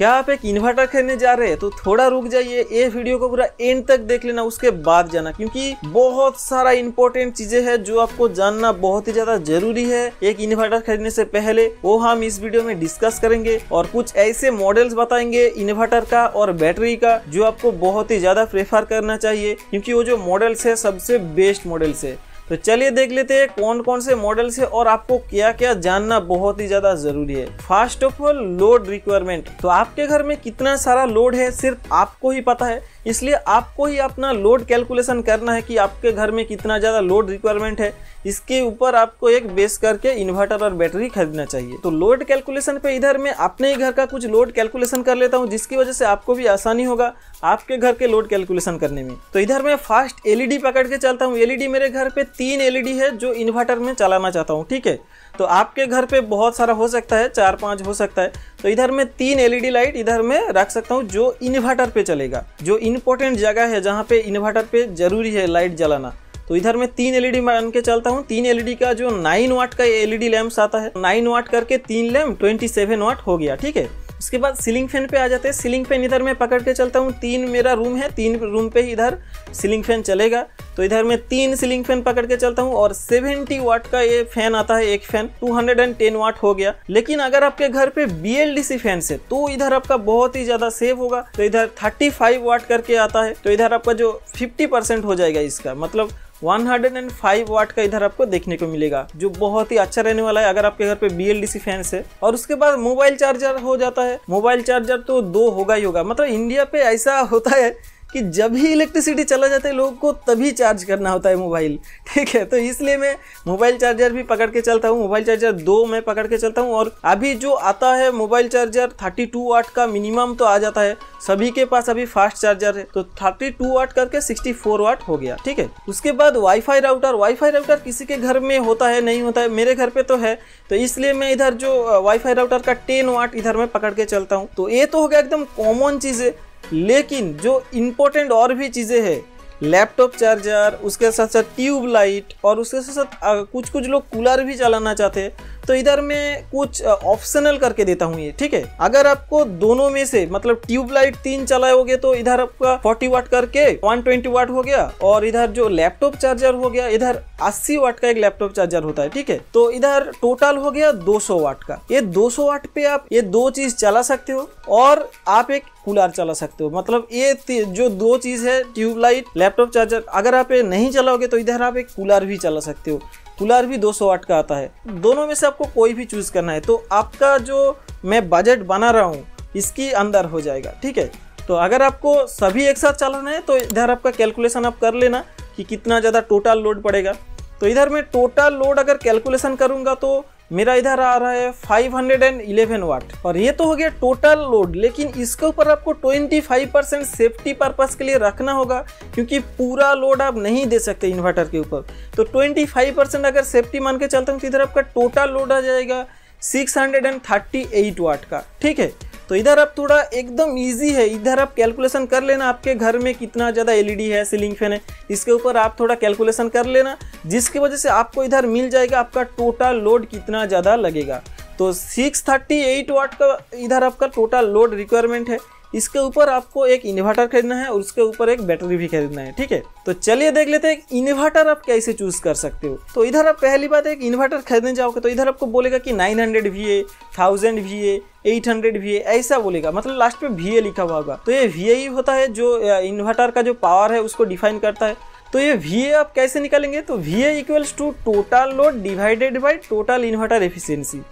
क्या आप एक इन्वर्टर खरीदने जा रहे हैं तो थोड़ा रुक जाइए, ये वीडियो को पूरा एंड तक देख लेना, उसके बाद जाना, क्योंकि बहुत सारा इंपॉर्टेंट चीजें हैं जो आपको जानना बहुत ही ज्यादा जरूरी है एक इन्वर्टर खरीदने से पहले। वो हम इस वीडियो में डिस्कस करेंगे और कुछ ऐसे मॉडल्स बताएंगे इन्वर्टर का और बैटरी का जो आपको बहुत ही ज्यादा प्रेफर करना चाहिए, क्योंकि वो जो मॉडल्स है सबसे बेस्ट मॉडल्स है। तो चलिए देख लेते हैं कौन कौन से मॉडल्स है और आपको क्या क्या जानना बहुत ही ज्यादा जरूरी है। First of all, load requirement. तो आपके घर में कितना सारा लोड है सिर्फ आपको ही पता है, इसलिए आपको ही अपना लोड कैलकुलेशन करना है कि आपके घर में कितना ज़्यादा लोड रिक्वायरमेंट है। इसके ऊपर आपको एक बेस करके इन्वर्टर और बैटरी खरीदना चाहिए। तो लोड कैलकुलेशन पे इधर मैं अपने ही घर का कुछ लोड कैलकुलेशन कर लेता हूँ, जिसकी वजह से आपको भी आसानी होगा आपके घर के लोड कैलकुलेशन करने में। तो इधर मैं फास्ट एलईडी पकड़ के चलता हूँ। एलईडी मेरे घर पे 3 एलईडी है जो इन्वर्टर में चलाना चाहता हूँ, ठीक है। तो आपके घर पे बहुत सारा हो सकता है, 4-5 हो सकता है। तो इधर मैं 3 एलईडी लाइट इधर में रख सकता हूँ जो इन्वर्टर पे चलेगा, जो इंपॉर्टेंट जगह है जहाँ पे इन्वर्टर पे जरूरी है लाइट जलाना। तो इधर मैं 3 एलईडी मान के चलता हूँ। 3 एलईडी का जो 9 वाट का एलईडी लैंप्स आता है, 9 वाट करके 3 लैंप 27 वाट हो गया, ठीक है। उसके बाद सीलिंग फैन पे आ जाते हैं। सीलिंग फैन इधर मैं पकड़ के चलता हूँ। 3 मेरा रूम है, 3 रूम पे ही इधर सीलिंग फैन चलेगा। तो इधर मैं 3 सीलिंग फैन पकड़ के चलता हूँ और 70 वाट का ये फैन आता है, एक फैन 210 वाट हो गया। लेकिन अगर आपके घर पे BLDC फैन से तो इधर आपका बहुत ही ज्यादा सेव होगा। तो इधर 35 वाट करके आता है, तो इधर आपका जो 50% हो जाएगा इसका, मतलब 105 वाट का इधर आपको देखने को मिलेगा, जो बहुत ही अच्छा रहने वाला है अगर आपके घर पे BLDC फैन है। और उसके बाद मोबाइल चार्जर हो जाता है। मोबाइल चार्जर तो 2 होगा ही होगा, मतलब इंडिया पे ऐसा होता है कि जब भी इलेक्ट्रिसिटी चला जाता है लोगों को तभी चार्ज करना होता है मोबाइल, ठीक है। तो इसलिए मैं मोबाइल चार्जर भी पकड़ के चलता हूँ। मोबाइल चार्जर 2 मैं पकड़ के चलता हूँ। और अभी जो आता है मोबाइल चार्जर 32 वाट का मिनिमम तो आ जाता है, सभी के पास अभी फास्ट चार्जर है। तो 32 वाट करके 64 वाट हो गया, ठीक है। उसके बाद वाईफाई राउटर। वाईफाई राउटर किसी के घर में होता है, नहीं होता है, मेरे घर पे तो है। तो इसलिए मैं इधर जो वाईफाई राउटर का 10 वाट इधर मैं पकड़ के चलता हूँ। तो ये तो हो गया एकदम कॉमन चीज़ें। लेकिन जो इम्पोर्टेंट और भी चीज़ें हैं, लैपटॉप चार्जर, उसके साथ साथ ट्यूब लाइट, और उसके साथ साथ कुछ लोग कूलर भी चलाना चाहते हैं। तो इधर मैं कुछ ऑप्शनल करके देता हूँ ये, ठीक है। अगर आपको दोनों में से मतलब ट्यूब लाइट 3 चलाओगे तो इधर आपका 40 वाट करके 120 वाट हो गया। और इधर जो लैपटॉप चार्जर हो गया, इधर 80 वाट का एक लैपटॉप चार्जर होता है, ठीक है। तो इधर टोटल हो गया 200 वाट का। ये 200 वाट पे आप ये 2 चीज चला सकते हो और आप एक कूलर चला सकते हो। मतलब ये जो 2 चीज है, ट्यूब लाइट, लैपटॉप चार्जर, अगर आप ये नहीं चलाओगे तो इधर आप एक कूलर भी चला सकते हो। कूलर भी 200 वाट का आता है। दोनों में से आपको कोई भी चूज करना है। तो आपका जो मैं बजट बना रहा हूँ इसके अंदर हो जाएगा, ठीक है। तो अगर आपको सभी एक साथ चलाना है तो इधर आपका कैलकुलेशन आप कर लेना कि कितना ज़्यादा टोटल लोड पड़ेगा। तो इधर मैं टोटल लोड अगर कैलकुलेशन करूँगा तो मेरा इधर आ रहा है 511 वाट। और ये तो हो गया टोटल लोड, लेकिन इसके ऊपर आपको 25% सेफ्टी पर्पस के लिए रखना होगा, क्योंकि पूरा लोड आप नहीं दे सकते इन्वर्टर के ऊपर। तो 25% अगर सेफ्टी मान के चलता हूँ तो इधर आपका टोटल लोड आ जाएगा 638 वाट का, ठीक है। तो इधर आप थोड़ा एकदम इजी है, इधर आप कैलकुलेशन कर लेना आपके घर में कितना ज़्यादा एलईडी है, सीलिंग फैन है, इसके ऊपर आप थोड़ा कैलकुलेशन कर लेना, जिसकी वजह से आपको इधर मिल जाएगा आपका टोटल लोड कितना ज़्यादा लगेगा। तो 638 वाट का इधर आपका टोटल लोड रिक्वायरमेंट है। इसके ऊपर आपको एक इन्वर्टर खरीदना है और उसके ऊपर एक बैटरी भी खरीदना है, ठीक है। तो चलिए देख लेते हैं इन्वर्टर आप कैसे चूज कर सकते हो। तो इधर आप पहली बात एक इन्वर्टर खरीदने जाओगे तो इधर आपको बोलेगा कि 900 VA, 1000 VA, 800 VA, ऐसा बोलेगा, मतलब लास्ट पे VA लिखा हुआ होगा। तो ये VA ही होता है जो इन्वर्टर का जो पावर है उसको डिफाइन करता है। तो ये VA आप कैसे निकालेंगे, तो VA equals to total load divided by total inverter efficiency.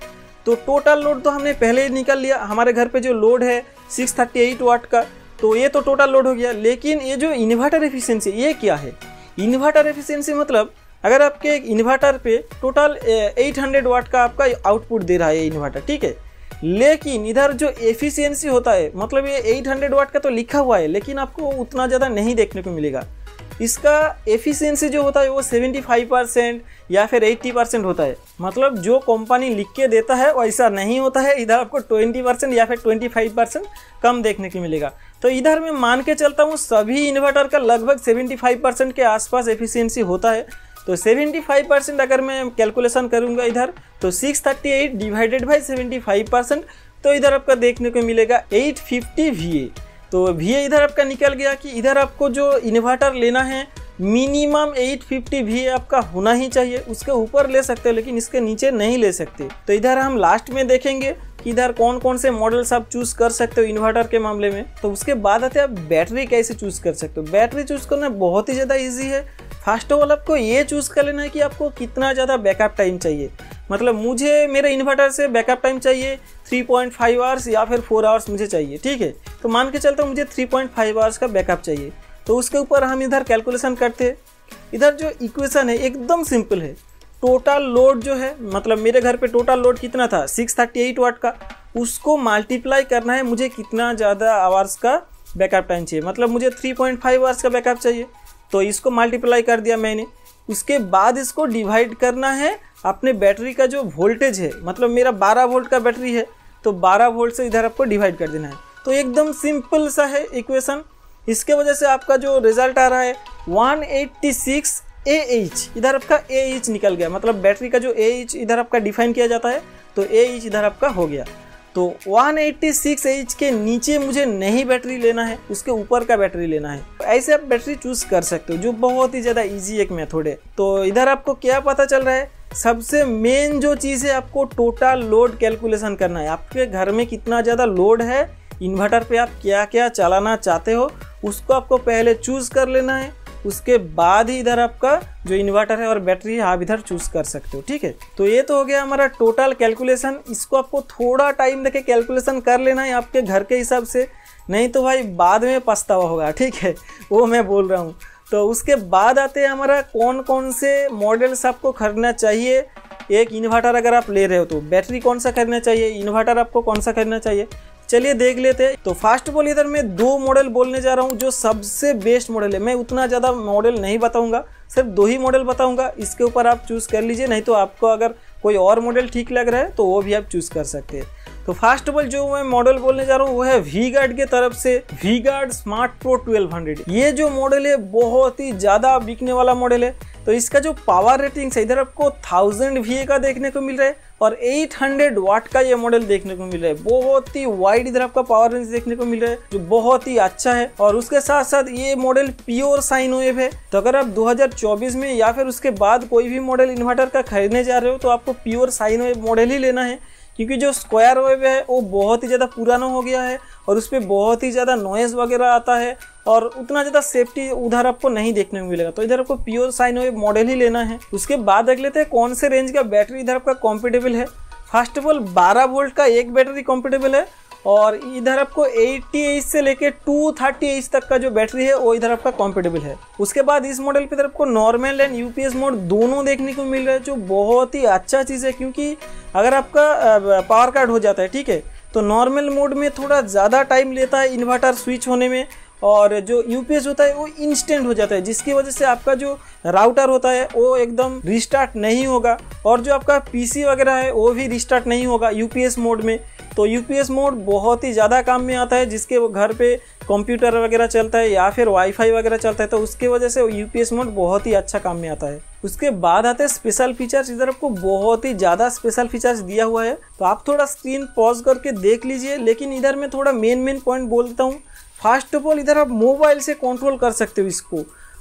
तो टोटल लोड तो हमने पहले ही निकाल लिया। हमारे घर पे जो लोड है 638 वाट का, तो ये तो टोटल लोड हो गया। लेकिन ये जो इन्वर्टर एफिशिएंसी ये क्या है? इन्वर्टर एफिशिएंसी मतलब अगर आपके एक इन्वर्टर पे टोटल 800 वाट का आपका आउटपुट दे रहा है इन्वर्टर, ठीक है। लेकिन इधर जो एफिशिएंसी होता है, मतलब ये 800 वाट का तो लिखा हुआ है, लेकिन आपको उतना ज़्यादा नहीं देखने को मिलेगा। इसका एफिशिएंसी जो होता है वो 75% या फिर 80% होता है। मतलब जो कंपनी लिख के देता है वैसा नहीं होता है। इधर आपको 20% या फिर 25% कम देखने को मिलेगा। तो इधर मैं मान के चलता हूँ सभी इन्वर्टर का लगभग 75% के आसपास एफिशिएंसी होता है। तो 75% अगर मैं कैलकुलेशन करूँगा इधर, तो 638 डिवाइडेड बाई 75% तो इधर आपका देखने को मिलेगा 850 VA। तो VA इधर आपका निकल गया कि इधर आपको जो इन्वर्टर लेना है मिनिमम 850 VA आपका होना ही चाहिए। उसके ऊपर ले सकते हो लेकिन इसके नीचे नहीं ले सकते। तो इधर हम लास्ट में देखेंगे कि इधर कौन कौन से मॉडल्स आप चूज़ कर सकते हो इन्वर्टर के मामले में। तो उसके बाद आते हैं आप बैटरी कैसे चूज़ कर सकते हो। बैटरी चूज़ करना बहुत ही ज़्यादा ईजी है। फर्स्ट ऑफ ऑल आपको ये चूज़ कर लेना है कि आपको कितना ज़्यादा बैकअप टाइम चाहिए। मतलब मुझे मेरे इन्वर्टर से बैकअप टाइम चाहिए 3.5 आवर्स या फिर 4 आवर्स मुझे चाहिए, ठीक है। तो मान के चलता हूँ मुझे 3.5 आवर्स का बैकअप चाहिए। तो उसके ऊपर हम इधर कैलकुलेशन करते हैं। इधर जो इक्वेशन है एकदम सिंपल है। टोटल लोड जो है, मतलब मेरे घर पे टोटल लोड कितना था 638 वाट का, उसको मल्टीप्लाई करना है मुझे कितना ज़्यादा आवर्स का बैकअप टाइम चाहिए। मतलब मुझे 3.5 आवर्स का बैकअप चाहिए, तो इसको मल्टीप्लाई कर दिया मैंने। उसके बाद इसको डिवाइड करना है अपने बैटरी का जो वोल्टेज है। मतलब मेरा 12 वोल्ट का बैटरी है, तो 12 वोल्ट से इधर आपको डिवाइड कर देना है। तो एकदम सिंपल सा है इक्वेशन। इसके वजह से आपका जो रिजल्ट आ रहा है 186 AH, इधर आपका AH निकल गया। मतलब बैटरी का जो AH इधर आपका डिफाइन किया जाता है, तो AH इधर आपका हो गया। तो 186 AH के नीचे मुझे नहीं बैटरी लेना है, उसके ऊपर का बैटरी लेना है। ऐसे आप बैटरी चूज कर सकते हो, जो बहुत ही ज़्यादा इजी एक मेथड है। तो इधर आपको क्या पता चल रहा है, सबसे मेन जो चीज़ है आपको टोटल लोड कैलकुलेशन करना है। आपके घर में कितना ज़्यादा लोड है, इन्वर्टर पे आप क्या क्या चलाना चाहते हो, उसको आपको पहले चूज़ कर लेना है। उसके बाद ही इधर आपका जो इन्वर्टर है और बैटरी है आप इधर चूज़ कर सकते हो, ठीक है। तो ये तो हो गया हमारा टोटल कैलकुलेशन। इसको आपको थोड़ा टाइम देके कैलकुलेशन कर लेना है आपके घर के हिसाब से, नहीं तो भाई बाद में पछतावा होगा, ठीक है, वो मैं बोल रहा हूँ। तो उसके बाद आते हैं हमारा कौन कौन से मॉडल्स आपको खरीदना चाहिए। एक इन्वर्टर अगर आप ले रहे हो तो बैटरी कौन सा खरीदना चाहिए, इन्वर्टर आपको कौन सा खरीदना चाहिए, चलिए देख लेते हैं। तो फर्स्ट ऑफ ऑल इधर मैं 2 मॉडल बोलने जा रहा हूँ जो सबसे बेस्ट मॉडल है। मैं उतना ज़्यादा मॉडल नहीं बताऊँगा, सिर्फ 2 ही मॉडल बताऊँगा। इसके ऊपर आप चूज़ कर लीजिए, नहीं तो आपको अगर कोई और मॉडल ठीक लग रहा है तो वो भी आप चूज़ कर सकते हैं। तो फर्स्ट ऑफ ऑल जो मैं मॉडल बोलने जा रहा हूँ वो है वी-गार्ड के तरफ से वी-गार्ड स्मार्ट प्रो 1200। ये जो मॉडल है बहुत ही ज़्यादा बिकने वाला मॉडल है। तो इसका जो पावर रेटिंग्स है इधर आपको 1000 VA का देखने को मिल रहा है और 800 वाट का ये मॉडल देखने को मिल रहा है। बहुत ही वाइड इधर आपका पावर रेंज देखने को मिल रहा है, जो बहुत ही अच्छा है। और उसके साथ साथ ये मॉडल प्योर साइन वेव है। तो अगर आप 2024 में या फिर उसके बाद कोई भी मॉडल इन्वर्टर का खरीदने जा रहे हो तो आपको प्योर साइन वेव मॉडल ही लेना है, क्योंकि जो स्क्वायर वेव है वो बहुत ही ज़्यादा पुराना हो गया है और उस पर बहुत ही ज़्यादा नॉइज़ वगैरह आता है और उतना ज़्यादा सेफ्टी उधर आपको नहीं देखने को मिलेगा। तो इधर आपको प्योर साइन वेव मॉडल ही लेना है। उसके बाद देख लेते हैं कौन से रेंज का बैटरी इधर आपका कॉम्पेटेबल है। फर्स्ट ऑफ ऑल 12 वोल्ट का एक बैटरी कॉम्पेटेबल है और इधर आपको 80H से लेके 230H तक का जो बैटरी है वो इधर आपका कॉम्पेटेबल है। उसके बाद इस मॉडल पे इधर आपको नॉर्मल एंड यूपीएस मोड दोनों देखने को मिल रहा है, जो बहुत ही अच्छा चीज़ है। क्योंकि अगर आपका पावर कट हो जाता है, ठीक है, तो नॉर्मल मोड में थोड़ा ज़्यादा टाइम लेता है इन्वर्टर स्विच होने में, और जो यूपीएस होता है वो इंस्टेंट हो जाता है, जिसकी वजह से आपका जो राउटर होता है वो एकदम रिस्टार्ट नहीं होगा और जो आपका पीसी वगैरह है वो भी रिस्टार्ट नहीं होगा यूपीएस मोड में। तो यूपीएस मोड बहुत ही ज़्यादा काम में आता है, जिसके घर पे कंप्यूटर वगैरह चलता है या फिर वाईफाई वगैरह चलता है, तो उसके वजह से यूपीएस मोड बहुत ही अच्छा काम में आता है। उसके बाद आते हैं स्पेशल फीचर्स। इधर आपको बहुत ही ज़्यादा स्पेशल फीचर्स दिया हुआ है, तो आप थोड़ा स्क्रीन पॉज करके देख लीजिए। लेकिन इधर मैं थोड़ा मेन पॉइंट बोलता हूँ। फर्स्ट ऑफ ऑल इधर आप मोबाइल से कंट्रोल कर सकते हो इसको,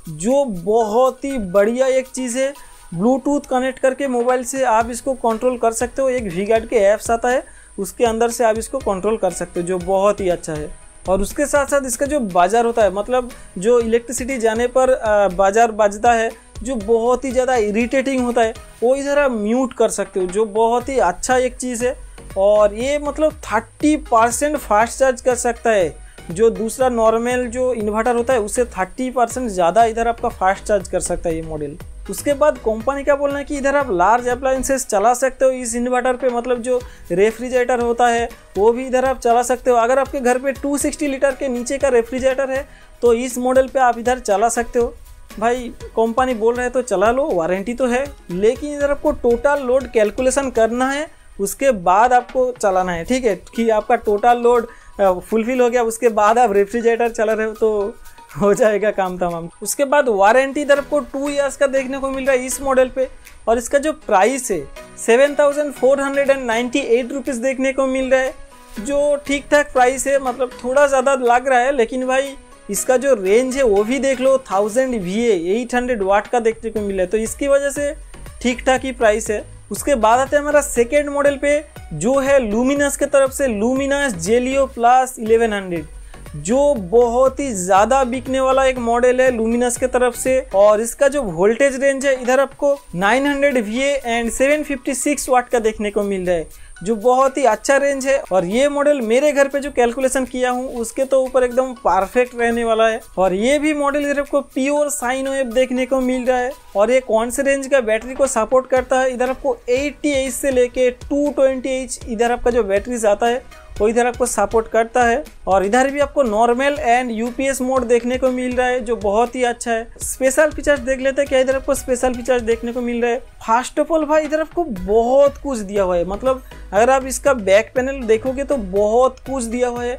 जो बहुत ही बढ़िया एक चीज़ है। ब्लूटूथ कनेक्ट करके मोबाइल से आप इसको कंट्रोल कर सकते हो। एक वी-गार्ड के ऐप्स आता है, उसके अंदर से आप इसको कंट्रोल कर सकते हो, जो बहुत ही अच्छा है। और उसके साथ साथ इसका जो बाजार होता है, मतलब जो इलेक्ट्रिसिटी जाने पर बाजार बजता है, जो बहुत ही ज़्यादा इरिटेटिंग होता है, वो इधर आप म्यूट कर सकते हो, जो बहुत ही अच्छा एक चीज़ है। और ये मतलब 30% फास्ट चार्ज कर सकता है, जो दूसरा नॉर्मल जो इन्वर्टर होता है उससे 30% ज़्यादा इधर आपका फास्ट चार्ज कर सकता है ये मॉडल। उसके बाद कंपनी का बोलना है कि इधर आप लार्ज अप्लायंसेस चला सकते हो इस इन्वर्टर पे, मतलब जो रेफ्रिजरेटर होता है वो भी इधर आप चला सकते हो। अगर आपके घर पे 260 लीटर के नीचे का रेफ्रिजरेटर है तो इस मॉडल पे आप इधर चला सकते हो। भाई कंपनी बोल रहे हैं तो चला लो, वारंटी तो है। लेकिन इधर आपको टोटल लोड कैलकुलेशन करना है, उसके बाद आपको चलाना है, ठीक है, कि आपका टोटल लोड फुलफिल हो गया, उसके बाद आप रेफ्रिजरेटर चला रहे हो तो हो जाएगा काम तमाम। उसके बाद वारंटी इधर आपको 2 ईयर्स का देखने को मिल रहा है इस मॉडल पे, और इसका जो प्राइस है 7498 रुपीज़ देखने को मिल रहा है। जो ठीक ठाक प्राइस है, मतलब थोड़ा ज़्यादा लग रहा है, लेकिन भाई इसका जो रेंज है वो भी देख लो 1000 VA 800 वाट का देखने को मिला है, तो इसकी वजह से ठीक ठाक ही प्राइस है। उसके बाद आते हैं हमारा सेकेंड मॉडल पे, जो है लुमिनस के तरफ से लुमिनस जेलियो प्लस 1100, जो बहुत ही ज़्यादा बिकने वाला एक मॉडल है लुमिनस के तरफ से। और इसका जो वोल्टेज रेंज है इधर आपको 900 VA एंड 756 वाट का देखने को मिल रहा है, जो बहुत ही अच्छा रेंज है। और ये मॉडल मेरे घर पे जो कैलकुलेशन किया हूँ उसके तो ऊपर एकदम परफेक्ट रहने वाला है। और ये भी मॉडल इधर आपको प्योर साइन वेव देखने को मिल रहा है। और ये कौन से रेंज का बैटरी को सपोर्ट करता है, इधर आपको 80H से लेके 220H इधर आपका जो बैटरीज आता है वो इधर आपको सपोर्ट करता है। और इधर भी आपको नॉर्मल एंड UPS मोड देखने को मिल रहा है, जो बहुत ही अच्छा है। स्पेशल फीचर्स देख लेते हैं क्या इधर आपको स्पेशल फीचर्स देखने को मिल रहा है। फर्स्ट ऑफ ऑल भाई इधर आपको बहुत कुछ दिया हुआ है, मतलब अगर आप इसका बैक पैनल देखोगे तो बहुत कुछ दिया हुआ है।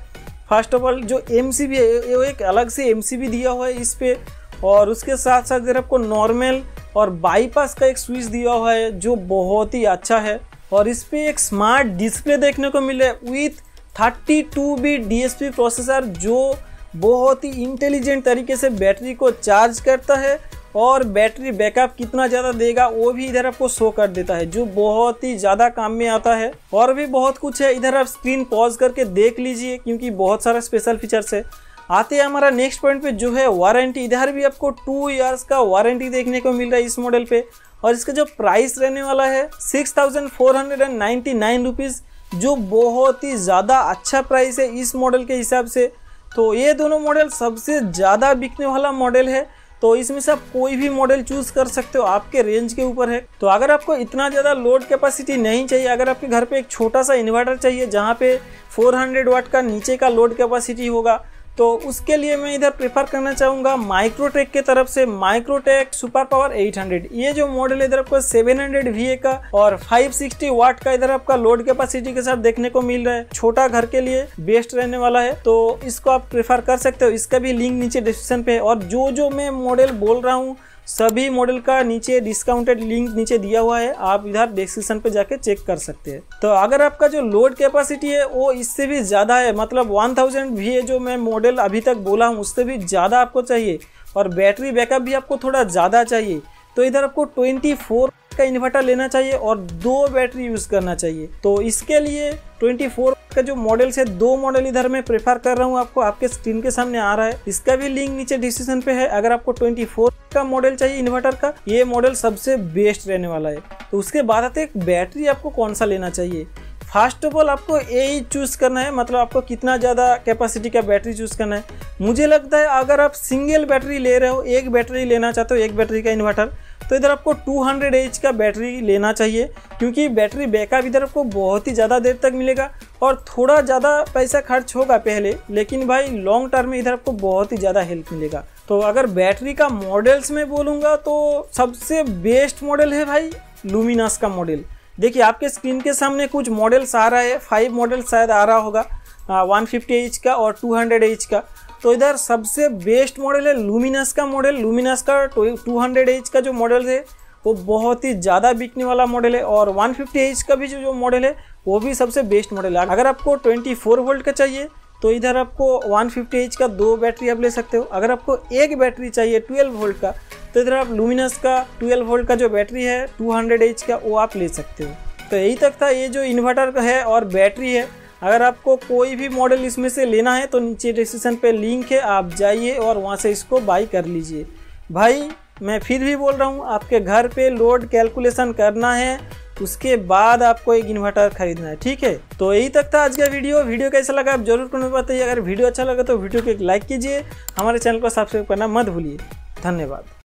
फर्स्ट ऑफ ऑल जो MCB है वो एक अलग से MCB दिया हुआ है इस पे, और उसके साथ साथ इधर आपको नॉर्मल और बाईपास का एक स्विच दिया हुआ है जो बहुत ही अच्छा है। और इस पे एक स्मार्ट डिस्प्ले देखने को मिले विथ 32-bit DSP प्रोसेसर, जो बहुत ही इंटेलिजेंट तरीके से बैटरी को चार्ज करता है और बैटरी बैकअप कितना ज़्यादा देगा वो भी इधर आपको शो कर देता है, जो बहुत ही ज़्यादा काम में आता है। और भी बहुत कुछ है, इधर आप स्क्रीन पॉज करके देख लीजिए क्योंकि बहुत सारा स्पेशल फीचर्स है। आते हैं हमारा नेक्स्ट पॉइंट पे, जो है वारंटी। इधर भी आपको 2 इयर्स का वारंटी देखने को मिल रहा है इस मॉडल पे। और इसका जो प्राइस रहने वाला है 6499 रुपीज़, जो बहुत ही ज़्यादा अच्छा प्राइस है इस मॉडल के हिसाब से। तो ये दोनों मॉडल सबसे ज़्यादा बिकने वाला मॉडल है, तो इसमें से आप कोई भी मॉडल चूज़ कर सकते हो, आपके रेंज के ऊपर है। तो अगर आपको इतना ज़्यादा लोड कैपेसिटी नहीं चाहिए, अगर आपके घर पे एक छोटा सा इन्वर्टर चाहिए जहाँ पे 400 वाट का नीचे का लोड कैपेसिटी होगा, तो उसके लिए मैं इधर प्रेफर करना चाहूँगा माइक्रोटेक के तरफ से माइक्रोटेक सुपर पावर 800। ये जो मॉडल है इधर आपको 700 VA का और 560 वाट का इधर आपका लोड कैपेसिटी के साथ देखने को मिल रहा है। छोटा घर के लिए बेस्ट रहने वाला है, तो इसको आप प्रेफर कर सकते हो। इसका भी लिंक नीचे डिस्क्रिप्शन पे है। और जो मैं मॉडल बोल रहा हूँ सभी मॉडल का नीचे डिस्काउंटेड लिंक नीचे दिया हुआ है, आप इधर डिस्क्रिप्शन पे जाके चेक कर सकते हैं। तो अगर आपका जो लोड कैपेसिटी है वो इससे भी ज़्यादा है, मतलब 1000 VA जो मैं मॉडल अभी तक बोला हूँ उससे भी ज़्यादा आपको चाहिए और बैटरी बैकअप भी आपको थोड़ा ज़्यादा चाहिए, तो इधर आपको 24 का इन्वर्टर लेना चाहिए और 2 बैटरी यूज़ करना चाहिए। तो इसके लिए 24 का जो मॉडल है 2 मॉडल इधर मैं प्रेफर कर रहा हूँ, आपको आपके स्क्रीन के सामने आ रहा है। इसका भी लिंक नीचे डिस्क्रिप्शन पे है। अगर आपको 24 का मॉडल चाहिए इन्वर्टर का, ये मॉडल सबसे बेस्ट रहने वाला है। तो उसके बाद आते हैं बैटरी आपको कौन सा लेना चाहिए। फर्स्ट ऑफ ऑल आपको यही चूज़ करना है, मतलब आपको कितना ज़्यादा कैपेसिटी का बैटरी चूज़ करना है। मुझे लगता है अगर आप सिंगल बैटरी ले रहे हो, एक बैटरी लेना चाहते हो, एक बैटरी का इन्वर्टर, तो इधर आपको 200H का बैटरी लेना चाहिए, क्योंकि बैटरी बैकअप इधर आपको बहुत ही ज़्यादा देर तक मिलेगा और थोड़ा ज़्यादा पैसा खर्च होगा पहले, लेकिन भाई लॉन्ग टर्म में इधर आपको बहुत ही ज़्यादा हेल्प मिलेगा। तो अगर बैटरी का मॉडल्स में बोलूँगा तो सबसे बेस्ट मॉडल है भाई लुमिनस का मॉडल। देखिए आपके स्क्रीन के सामने कुछ मॉडल्स आ रहा है, 5 मॉडल शायद आ रहा होगा, 150H का और 200H का। तो इधर सबसे बेस्ट मॉडल है लुमिनस का मॉडल। लुमिनस का 200H का जो मॉडल है वो बहुत ही ज़्यादा बिकने वाला मॉडल है, और 150H का भी जो मॉडल है वो भी सबसे बेस्ट मॉडल है। अगर आपको 24 वोल्ट का चाहिए तो इधर आपको 150H का 2 बैटरी आप ले सकते हो। अगर आपको एक बैटरी चाहिए 12 वोल्ट का, तो इधर आप लुमिनस का 12 वोल्ट का जो बैटरी है 200H का वो आप ले सकते हो। तो यही तक था ये जो इन्वर्टर है और बैटरी है। अगर आपको कोई भी मॉडल इसमें से लेना है तो नीचे डिस्क्रिप्शन पे लिंक है, आप जाइए और वहाँ से इसको बाई कर लीजिए। भाई मैं फिर भी बोल रहा हूँ, आपके घर पे लोड कैलकुलेशन करना है, उसके बाद आपको एक इन्वर्टर खरीदना है, ठीक है। तो यही तक था आज का वीडियो कैसा लगा आप जरूर कमेंट में बताइए। अगर वीडियो अच्छा लगा तो वीडियो को एक लाइक कीजिए, हमारे चैनल को सब्सक्राइब करना मत भूलिए। धन्यवाद।